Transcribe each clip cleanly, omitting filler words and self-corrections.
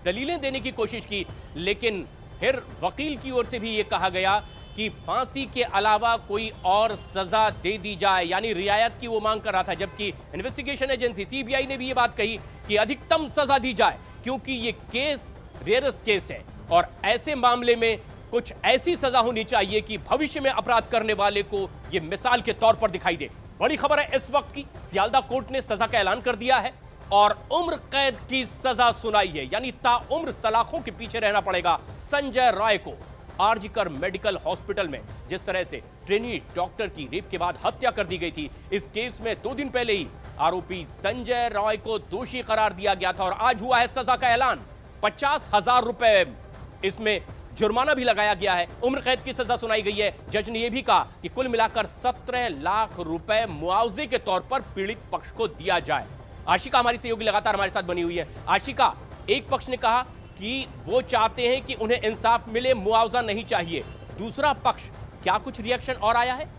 दलीलें देने की कोशिश की, लेकिन फिर वकील की ओर से भी यह कहा गया कि फांसी के अलावा कोई और सजा दे दी जाए, यानी रियायत की वो मांग कर रहा था। जबकि इन्वेस्टिगेशन एजेंसी सीबीआई ने भी ये बात कही कि अधिकतम सजा दी जाए, क्योंकि ये केस रेयरेस्ट केस है और ऐसे मामले में कुछ ऐसी सजा होनी चाहिए कि भविष्य में अपराध करने वाले को ये मिसाल के तौर पर दिखाई दे। बड़ी खबर है इस वक्त की, सियालदा कोर्ट ने सजा का ऐलान कर दिया है और उम्र कैद की सजा सुनाई है, यानी ताउम्र सलाखों के पीछे रहना पड़ेगा संजय रॉय को। आरजीकर मेडिकल हॉस्पिटल में जिस तरह से ट्रेनी डॉक्टर की रेप के बाद हत्या कर दी गई थी, इस केस में 2 दिन पहले ही आरोपी संजय रॉय को दोषी करार दिया गया था और आज हुआ है सजा का ऐलान। 50,000 रुपए इसमें जुर्माना भी लगाया गया है, उम्र कैद की सजा सुनाई गई है। जज ने यह भी कहा कि कुल मिलाकर 17 लाख रुपए मुआवजे के तौर पर पीड़ित पक्ष को दिया जाए। आशिका हमारी सहयोगी लगातार हमारे साथ बनी हुई है। आशिका, एक पक्ष ने कहा कि वो चाहते हैं कि उन्हें इंसाफ मिले, मुआवजा नहीं चाहिए, दूसरा पक्ष, क्या कुछ रिएक्शन और आया है?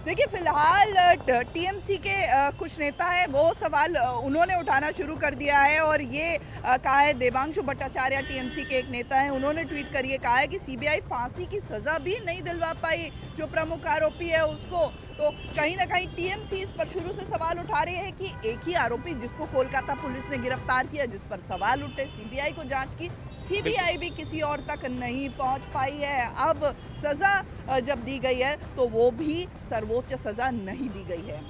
देखिए, फिलहाल टीएमसी के कुछ नेता हैं, वो सवाल उन्होंने उठाना शुरू कर दिया है और ये कहा है, देवांशु भट्टाचार्य टीएमसी के एक नेता हैं, उन्होंने ट्वीट कर ये कहा है कि सीबीआई फांसी की सजा भी नहीं दिलवा पाई जो प्रमुख आरोपी है उसको। तो कहीं ना कहीं टीएमसी इस पर शुरू से सवाल उठा रहे हैं कि एक ही आरोपी जिसको कोलकाता पुलिस ने गिरफ्तार किया, जिस पर सवाल उठे, सीबीआई को जांच की, सीबीआई भी किसी और तक नहीं पहुंच पाई है। अब सजा जब दी गई है तो वो भी सर्वोच्च सजा नहीं दी गई है।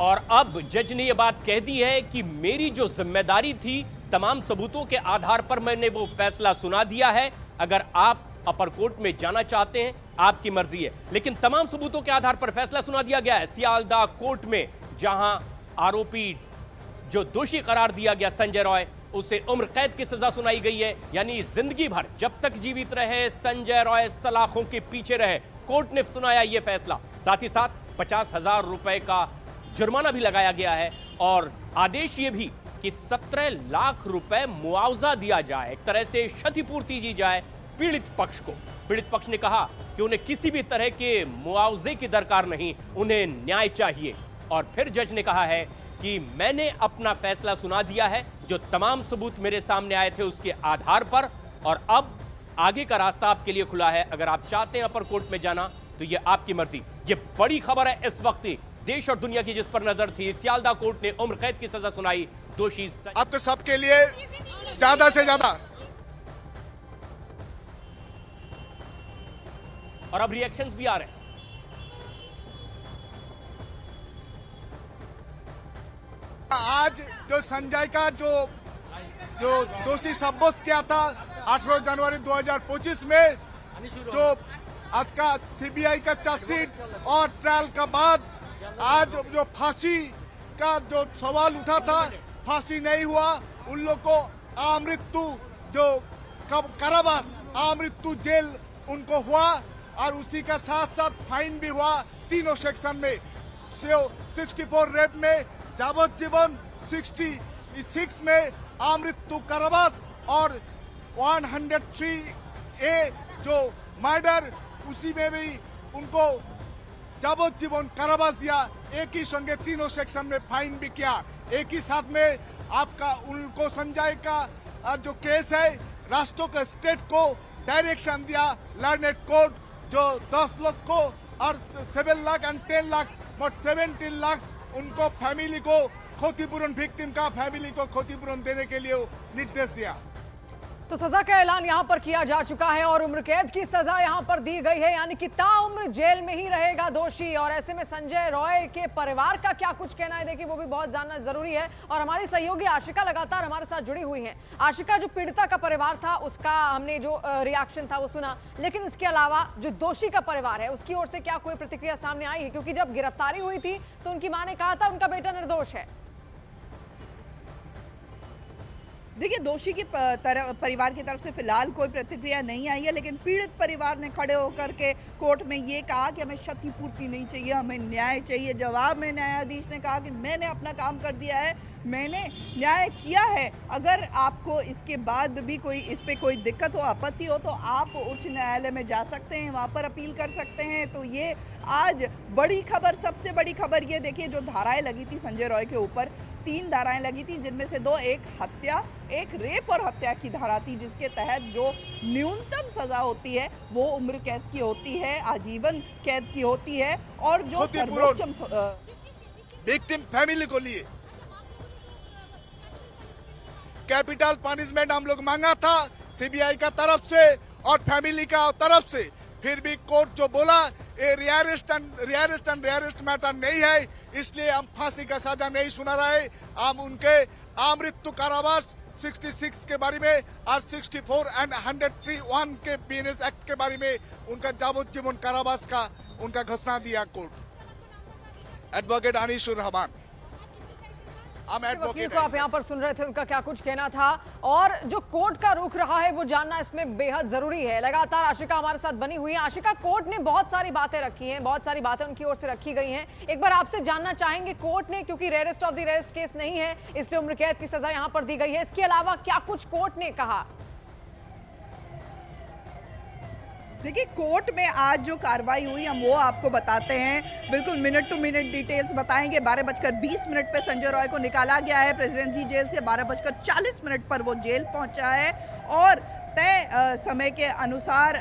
और अब जज ने यह बात कह दी है कि मेरी जो जिम्मेदारी थी, तमाम सबूतों के आधार पर मैंने वो फैसला सुना दिया है। अगर आप अपर कोर्ट में जाना चाहते हैं, आपकी मर्जी है, लेकिन तमाम सबूतों के आधार पर फैसला सुना दिया गया है सियालदा कोर्ट में, जहां आरोपी जो दोषी करार दिया गया संजय रॉय, उसे उम्र कैद की सजा सुनाई गई है, यानी जिंदगी भर जब तक जीवित रहे संजय रॉय सलाखों के पीछे रहे। कोर्ट ने सुनाया यह फैसला। साथ ही साथ 50,000 रुपए का जुर्माना भी लगाया गया है और आदेश ये भी कि 17 लाख रुपए मुआवजा दिया जाए, एक तरह से क्षतिपूर्ति दी जाए पीड़ित पक्ष को। पीड़ित पक्ष ने कहा कि उन्हें किसी भी तरह के मुआवजे की दरकार नहीं, उन्हें न्याय चाहिए। और फिर जज ने कहा है कि मैंने अपना फैसला सुना दिया है, जो तमाम सबूत मेरे सामने आए थे उसके आधार पर, और अब आगे का रास्ता आपके लिए खुला है। अगर आप चाहते हैं अपर कोर्ट में जाना तो यह आपकी मर्जी। यह बड़ी खबर है इस वक्त देश और दुनिया की, जिस पर नजर थी। सियालदा कोर्ट ने उम्र कैद की सजा सुनाई दोषी आपके सबके लिए ज्यादा से ज्यादा। और अब रिएक्शंस भी आ रहे हैं। आज जो संजय का जो दोषी साब्यस्त किया था 18 जनवरी 2025 में, जो आज का सीबीआई का चार्जशीट और ट्रायल का बाद आज जो फांसी का जो सवाल उठा था, फांसी नहीं हुआ, उन लोग को आमृत्यु जो कारावास, आमृत्यु जेल उनको हुआ और उसी का साथ साथ फाइन भी हुआ तीनों सेक्शन में। 64 रेप में जावज्जीवन, 66 में आमृत्यु कारावास और 103A जो मर्डर, उसी में भी उनको जावज्जीवन कारावास दिया। एक ही संगे तीनों सेक्शन में फाइन भी किया। एक ही साथ में आपका उनको संजय का जो केस है, राष्ट्रों के स्टेट को डायरेक्शन दिया लर्नेड कोर्ट, जो 10 लाख को और 7 लाख और 10 लाख, बट 17 लाख उनको फैमिली को क्षतिपूरण, विक्टिम का फैमिली को क्षतिपूरण देने के लिए निर्देश दिया। तो सजा का ऐलान यहां पर किया जा चुका है और उम्र कैद की सजा यहां पर दी गई है, यानी कि ताउम्र जेल में ही रहेगा दोषी। और ऐसे में संजय रॉय के परिवार का क्या कुछ कहना है, देखिए वो भी बहुत जानना जरूरी है। और हमारी सहयोगी आशिका लगातार हमारे साथ जुड़ी हुई है। आशिका, जो पीड़िता का परिवार था उसका हमने जो रिएक्शन था वो सुना, लेकिन इसके अलावा जो दोषी का परिवार है उसकी ओर से क्या कोई प्रतिक्रिया सामने आई है? क्योंकि जब गिरफ्तारी हुई थी तो उनकी मां ने कहा था उनका बेटा निर्दोष है। देखिए, दोषी की परिवार की तरफ से फिलहाल कोई प्रतिक्रिया नहीं आई है, लेकिन पीड़ित परिवार ने खड़े होकर के कोर्ट में ये कहा कि हमें क्षतिपूर्ति नहीं चाहिए, हमें न्याय चाहिए। जवाब में न्यायाधीश ने कहा कि मैंने अपना काम कर दिया है, मैंने न्याय किया है। अगर आपको इसके बाद भी कोई इस पे कोई दिक्कत हो, आपत्ति हो, तो आप उच्च न्यायालय में जा सकते हैं, वहाँ पर अपील कर सकते हैं। तो ये आज बड़ी खबर, सबसे बड़ी खबर ये देखिए, जो धाराएं लगी थी संजय रॉय के ऊपर, 3 धाराएं लगी थी, जिनमें से 2, एक हत्या, एक रेप और हत्या की धारा थी, जिसके तहत जो न्यूनतम सजा होती है वो उम्र कैद की होती है, आजीवन कैद की होती है। और जो सर्वोच्च विक्टिम फैमिली को लिए कैपिटल पनिशमेंट हम लोग मांगा था सीबीआई का तरफ से और फैमिली का तरफ से, फिर भी कोर्ट जो बोला ये रेयरेस्ट मैटर नहीं है, इसलिए हम फांसी का सजा नहीं सुना रहे। हम उनके मृत्यु कारावास 66 के बारे में और 64 एंड 103(1) के बीएनएस एक्ट के बारे में उनका यावज्जीवन कारावास का उनका घोषणा दिया कोर्ट। एडवोकेट अनीशुर रहमान, हम वकील को आप यहाँ पर सुन रहे थे, उनका क्या कुछ कहना था। और जो कोर्ट का रुख रहा है वो जानना इसमें बेहद जरूरी है। लगातार आशिका हमारे साथ बनी हुई है। आशिका, कोर्ट ने बहुत सारी बातें रखी हैं, बहुत सारी बातें उनकी ओर से रखी गई हैं। एक बार आपसे जानना चाहेंगे, कोर्ट ने, क्योंकि rarest of the rarest case नहीं है इसलिए उम्र कैद की सजा यहाँ पर दी गई है, इसके अलावा क्या कुछ कोर्ट ने कहा? देखिए, कोर्ट में आज जो कार्रवाई हुई हम वो आपको बताते हैं, बिल्कुल मिनट टू मिनट डिटेल्स बताएंगे। 12:20 पे संजय रॉय को निकाला गया है प्रेसिडेंसी जेल से। 12:40 पर वो जेल पहुंचा है और तय समय के अनुसार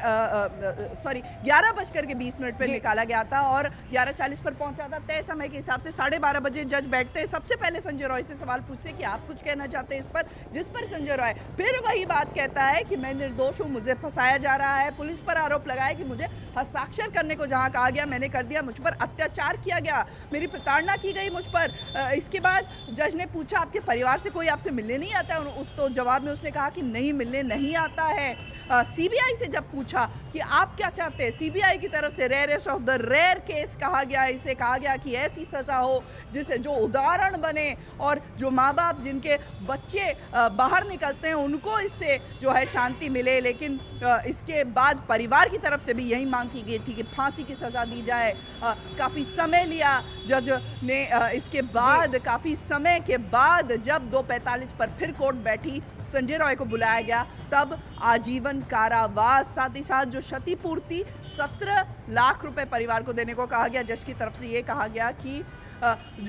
11:20 पे निकाला गया था और 11:40 पर पहुंचा था। तय समय के हिसाब से 12:30 बजे जज बैठते हैं, सबसे पहले संजय रॉय से सवाल पूछते हैं कि आप कुछ कहना चाहते हैं इस पर, जिस पर संजय रॉय फिर वही बात कहता है कि मैं निर्दोष हूं, मुझे फंसाया जा रहा है। पुलिस पर आरोप लगाया कि मुझे हस्ताक्षर करने को जहां कहा गया मैंने कर दिया, मुझ पर अत्याचार किया गया, मेरी प्रताड़ना की गई मुझ पर। इसके बाद जज ने पूछा आपके परिवार से कोई आपसे मिलने नहीं आता है? उस तो जवाब में उसने कहा कि नहीं, मिलने नहीं आता है। सीबीआई से जब पूछा कि आप क्या चाहते हैं, सीबीआई की तरफ से rarest of the rare case कहा गया, इसे कहा गया कि ऐसी सजा हो जिसे जो उदाहरण बने और जो माँ बाप जिनके बच्चे बाहर निकलते हैं उनको इससे जो है शांति मिले। लेकिन इसके बाद परिवार की तरफ से भी यही मांग की गई थी कि फांसी की सजा दी जाए। काफ़ी समय लिया जज ने। इसके बाद काफ़ी समय के बाद जब 2:45 पर फिर कोर्ट बैठी, संजय रॉय को बुलाया गया, तब आजीवन कारावास, साथ ही साथ जो क्षतिपूर्ति 17 लाख रुपए परिवार को देने को कहा गया। जज की तरफ से ये कहा गया कि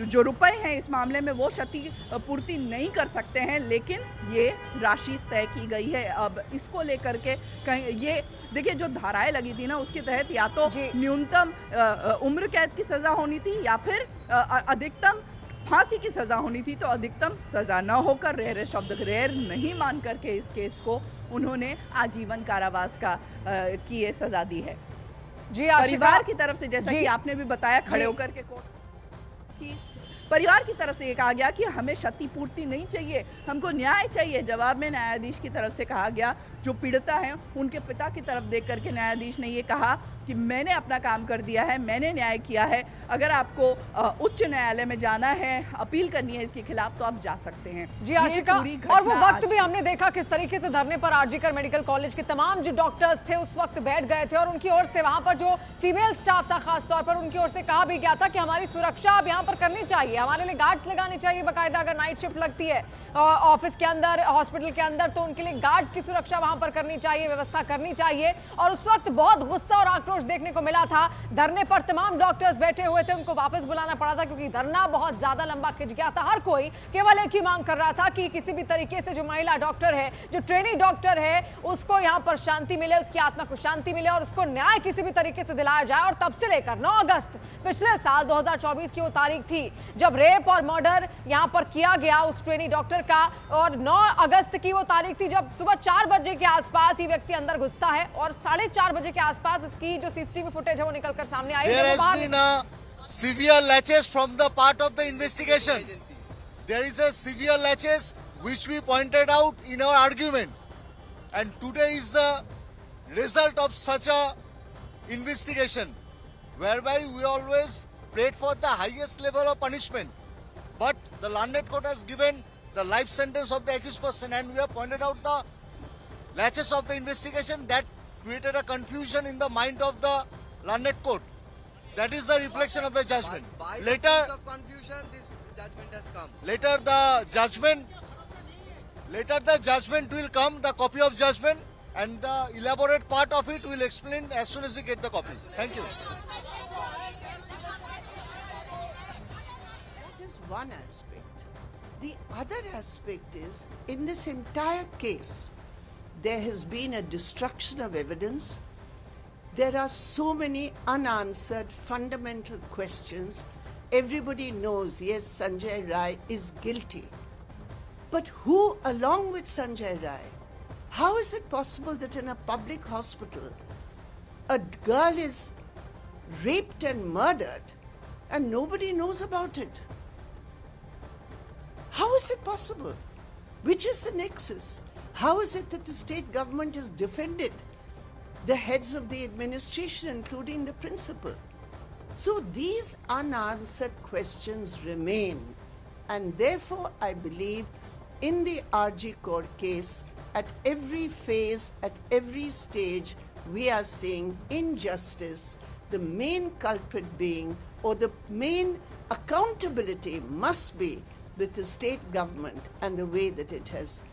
जो रुपए हैं इस मामले में वो क्षतिपूर्ति नहीं कर सकते हैं, लेकिन ये राशि तय की गई है। अब इसको लेकर के कहीं ये देखिए, जो धाराएं लगी थी ना उसके तहत या तो न्यूनतम उम्र कैद की सजा होनी थी या फिर अधिकतम फांसी की सजा होनी थी। तो अधिकतम सजा न होकर रेयरेस्ट ऑफ द रेयर नहीं मान करके इस केस को उन्होंने आजीवन कारावास की ये सजा दी है। जी, परिवार की तरफ से, जैसा कि आपने भी बताया खड़े होकर के कोर्ट की, परिवार की तरफ से ये कहा गया कि हमें क्षतिपूर्ति नहीं चाहिए, हमको न्याय चाहिए। जवाब में न्यायाधीश की तरफ से कहा गया, जो पीड़िता है उनके पिता की तरफ देख करके न्यायाधीश ने ये कहा कि मैंने अपना काम कर दिया है, मैंने न्याय किया है। अगर आपको उच्च न्यायालय में जाना है, अपील करनी है इसके खिलाफ, तो आप जा सकते हैं। जी आशिका, और वो वक्त भी हमने देखा किस तरीके से धरने पर आरजीकर मेडिकल कॉलेज के तमाम जो डॉक्टर्स थे उस वक्त बैठ गए थे और उनकी ओर से वहां पर जो फीमेल स्टाफ था खास तौर पर उनकी ओर से कहा भी गया था कि हमारी सुरक्षा अब यहाँ पर करनी चाहिए, हमारे लिए गार्ड्स लगाने चाहिए बाकायदा। अगर नाइट शिफ्ट लगती है ऑफिस के अंदर, हॉस्पिटल के अंदर, तो उनके लिए गार्ड्स की सुरक्षा वहां पर करनी चाहिए, व्यवस्था करनी चाहिए। और उस वक्त बहुत गुस्सा और आक्रोश देखने को मिला था। धरने पर तमाम डॉक्टर्स बैठे हुए थे, उनको वापस बुलाना पड़ा था क्योंकि धरना बहुत ज्यादा लंबा खिंच गया था। हर कोई केवल एक ही मांग कर रहा था कि किसी भी तरीके से जो महिला डॉक्टर है, जो ट्रेनी डॉक्टर है, उसको यहाँ पर शांति मिले, उसकी आत्मा को शांति मिले और उसको न्याय किसी भी तरीके से दिलाया जाए। और तब से लेकर 9 अगस्त पिछले साल 2024 की वो तारीख थी जब रेप और मर्डर यहाँ पर किया गया उस ट्रेनी डॉक्टर का, और 9 अगस्त की वो तारीख थी जब सुबह 4 बजे के आसपास ये व्यक्ति अंदर घुसता है और 4:30 बजे के आसपास इसकी जो सीसीटीवी फुटेज है वो निकलकर सामने आई है। Severe laches from the part of the investigation. There is a severe laches which we pointed out in our argument, and today is the result of such a investigation, whereby we always prayed for the highest level of punishment, but the Landed Court has given the life sentence of the accused person, and we have pointed out the laches of the investigation that created a confusion in the mind of the Landed Court. That is the reflection of the judgment. By Later, the confusion, this Later the judgment will come, the copy of judgment, and the elaborate part of it will explain as soon as we get the copy. Thank you. That is one aspect. The other aspect is, in this entire case, there has been a destruction of evidence. There are so many unanswered fundamental questions. Everybody knows, yes, Sanjay Rai is guilty. But who, along with Sanjay Rai? How is it possible that in a public hospital, a girl is raped and murdered and nobody knows about it? How is it possible? Which is the nexus? How is it that the state government has defended the heads of the administration, including the principal? So these unanswered questions remain, and therefore I believe in the RG Kaur case, at every phase, at every stage, we are seeing injustice, the main culprit being, or the main accountability must be with the state government and the way that it has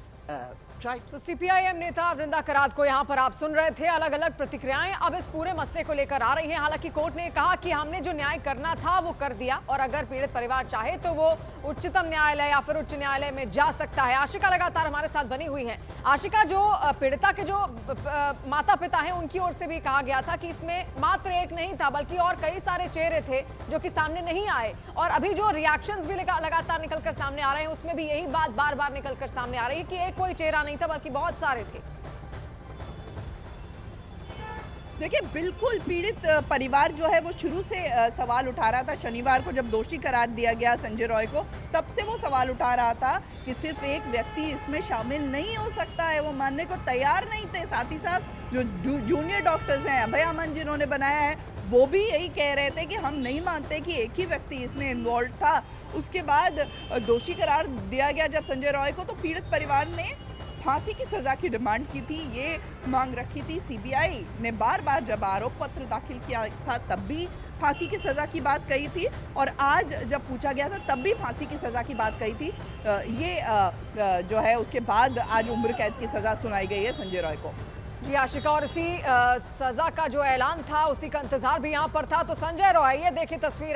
tried. तो CPIM नेता वृंदा करात को यहाँ पर आप सुन रहे थे। अलग अलग प्रतिक्रियाएं अब इस पूरे मसले को लेकर आ रही हैं। हालांकि कोर्ट ने कहा कि हमने जो न्याय करना था वो कर दिया, और अगर पीड़ित परिवार चाहे तो वो उच्चतम न्यायालय या फिर उच्च न्यायालय में जा सकता है। आशिका लगातार हमारे साथ बनी हुई है। आशिका, जो पीड़िता के जो माता पिता हैं उनकी ओर से भी कहा गया था कि इसमें मात्र एक नहीं था बल्कि और कई सारे चेहरे थे जो कि सामने नहीं आए, और अभी जो रिएक्शंस भी लगातार निकलकर सामने आ रहे हैं उसमें भी यही बात बार बार निकलकर सामने आ रही है कि एक कोई चेहरा नहीं था बल्कि बहुत सारे थे। देखिए, बिल्कुल पीड़ित परिवार जो है वो शुरू से सवाल उठा रहा था। शनिवार को जब दोषी करार दिया गया संजय रॉय को, तब से वो सवाल उठा रहा था कि सिर्फ एक व्यक्ति इसमें शामिल नहीं हो सकता है। वो मानने को तैयार नहीं थे। साथ ही साथ जो जूनियर डॉक्टर्स हैं, अभय अमन जिन्होंने बनाया है, वो भी यही कह रहे थे कि हम नहीं मानते कि एक ही व्यक्ति इसमें इन्वॉल्व था। उसके बाद दोषी करार दिया गया जब संजय रॉय को, तो पीड़ित परिवार ने फांसी की सजा की डिमांड की थी, ये मांग रखी थी। सीबीआई ने बार बार जब आरोप पत्र दाखिल किया था तब भी फांसी की सजा की बात कही थी, और आज जब पूछा गया था तब भी फांसी की सजा की बात कही थी। ये जो है उसके बाद आज उम्र कैद की सजा सुनाई गई है संजय रॉय को। जी आशिका, और इसी सजा का जो ऐलान था उसी का इंतजार भी यहाँ पर था। तो संजय रॉय, ये देखिए तस्वीर